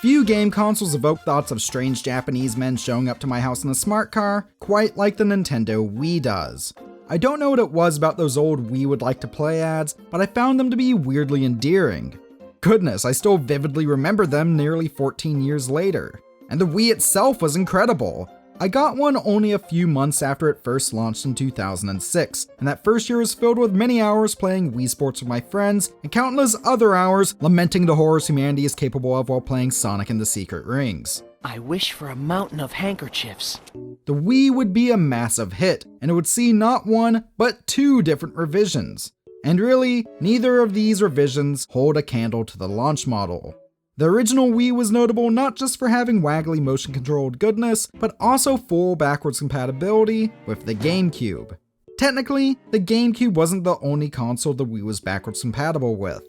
Few game consoles evoke thoughts of strange Japanese men showing up to my house in a smart car, quite like the Nintendo Wii does. I don't know what it was about those old "We Would Like to Play" ads, but I found them to be weirdly endearing. Goodness, I still vividly remember them nearly 14 years later. And the Wii itself was incredible. I got one only a few months after it first launched in 2006, and that first year was filled with many hours playing Wii Sports with my friends, and countless other hours lamenting the horrors humanity is capable of while playing Sonic and the Secret Rings. I wish for a mountain of handkerchiefs. The Wii would be a massive hit, and it would see not one, but two different revisions. And really, neither of these revisions hold a candle to the launch model. The original Wii was notable not just for having waggly motion-controlled goodness, but also full backwards compatibility with the GameCube. Technically, the GameCube wasn't the only console the Wii was backwards compatible with.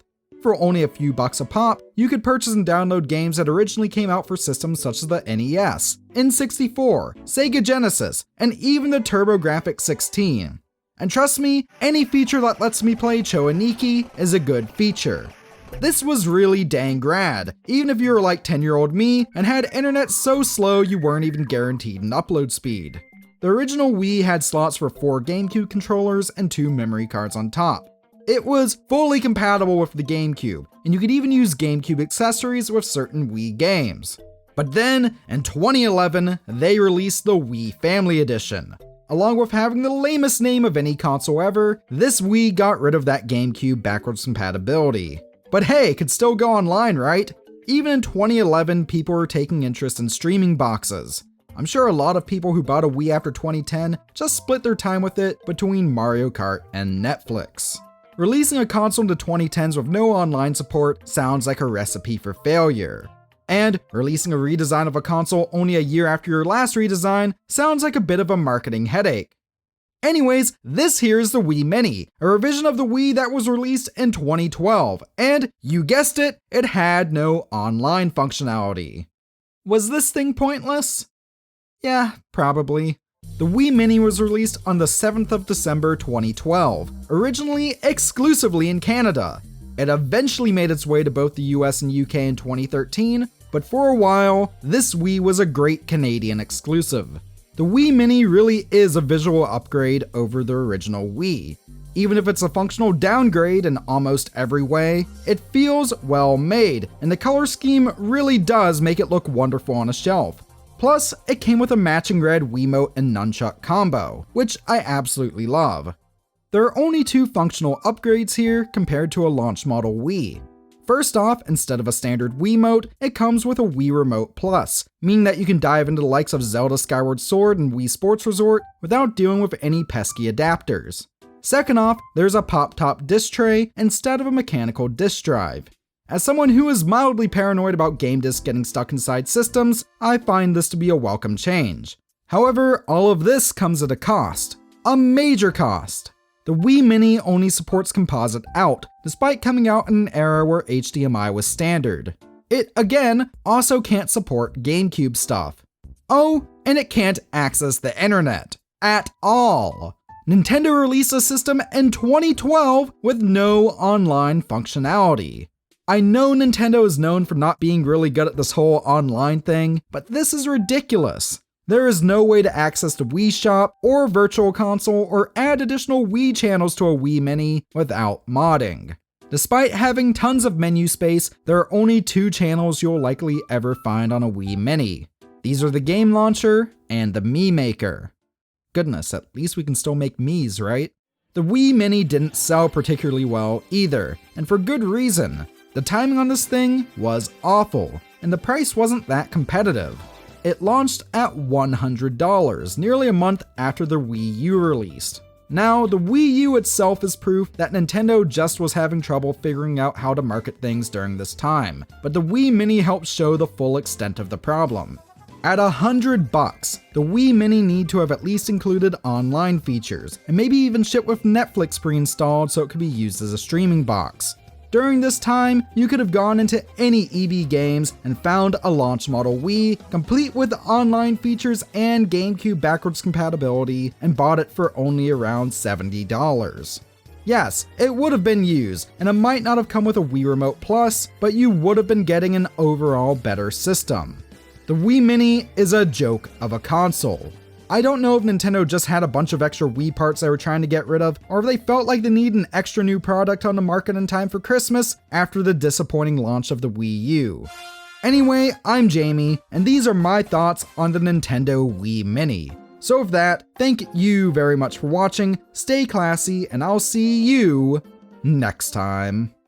For only a few bucks a pop, you could purchase and download games that originally came out for systems such as the NES, N64, Sega Genesis, and even the TurboGrafx 16. And trust me, any feature that lets me play Choaniki is a good feature. This was really dang rad, even if you were like 10-year-old me and had internet so slow you weren't even guaranteed an upload speed. The original Wii had slots for 4 GameCube controllers and 2 memory cards on top. It was fully compatible with the GameCube, and you could even use GameCube accessories with certain Wii games. But then, in 2011, they released the Wii Family Edition. Along with having the lamest name of any console ever, this Wii got rid of that GameCube backwards compatibility. But hey, it could still go online, right? Even in 2011, people were taking interest in streaming boxes. I'm sure a lot of people who bought a Wii after 2010 just split their time with it between Mario Kart and Netflix. Releasing a console in the 2010s with no online support sounds like a recipe for failure. And releasing a redesign of a console only a year after your last redesign sounds like a bit of a marketing headache. Anyways, this here is the Wii Mini, a revision of the Wii that was released in 2012, and you guessed it, it had no online functionality. Was this thing pointless? Yeah, probably. The Wii Mini was released on the 7th of December 2012, originally exclusively in Canada. It eventually made its way to both the US and UK in 2013, but for a while, this Wii was a great Canadian exclusive. The Wii Mini really is a visual upgrade over the original Wii. Even if it's a functional downgrade in almost every way, it feels well made, and the color scheme really does make it look wonderful on a shelf. Plus, it came with a matching red Wiimote and nunchuck combo, which I absolutely love. There are only 2 functional upgrades here compared to a launch model Wii. First off, instead of a standard Wiimote, it comes with a Wii Remote Plus, meaning that you can dive into the likes of Zelda Skyward Sword and Wii Sports Resort without dealing with any pesky adapters. Second off, there's a pop-top disc tray instead of a mechanical disc drive. As someone who is mildly paranoid about game discs getting stuck inside systems, I find this to be a welcome change. However, all of this comes at a cost. A major cost. The Wii Mini only supports composite out, despite coming out in an era where HDMI was standard. It, again, also can't support GameCube stuff. Oh, and it can't access the internet. At all. Nintendo released a system in 2012 with no online functionality. I know Nintendo is known for not being really good at this whole online thing, but this is ridiculous. There is no way to access the Wii Shop or Virtual Console or add additional Wii channels to a Wii Mini without modding. Despite having tons of menu space, there are only 2 channels you'll likely ever find on a Wii Mini. These are the Game Launcher and the Mii Maker. Goodness, at least we can still make Miis, right? The Wii Mini didn't sell particularly well either, and for good reason. The timing on this thing was awful, and the price wasn't that competitive. It launched at $100, nearly a month after the Wii U released. Now, the Wii U itself is proof that Nintendo just was having trouble figuring out how to market things during this time, but the Wii Mini helps show the full extent of the problem. At $100, the Wii Mini need to have at least included online features, and maybe even ship with Netflix pre-installed so it could be used as a streaming box. During this time, you could have gone into any EB Games and found a launch model Wii, complete with online features and GameCube backwards compatibility, and bought it for only around $70. Yes, it would have been used, and it might not have come with a Wii Remote Plus, but you would have been getting an overall better system. The Wii Mini is a joke of a console. I don't know if Nintendo just had a bunch of extra Wii parts they were trying to get rid of, or if they felt like they needed an extra new product on the market in time for Christmas after the disappointing launch of the Wii U. Anyway, I'm Jamie, and these are my thoughts on the Nintendo Wii Mini. So with that, thank you very much for watching, stay classy, and I'll see you next time.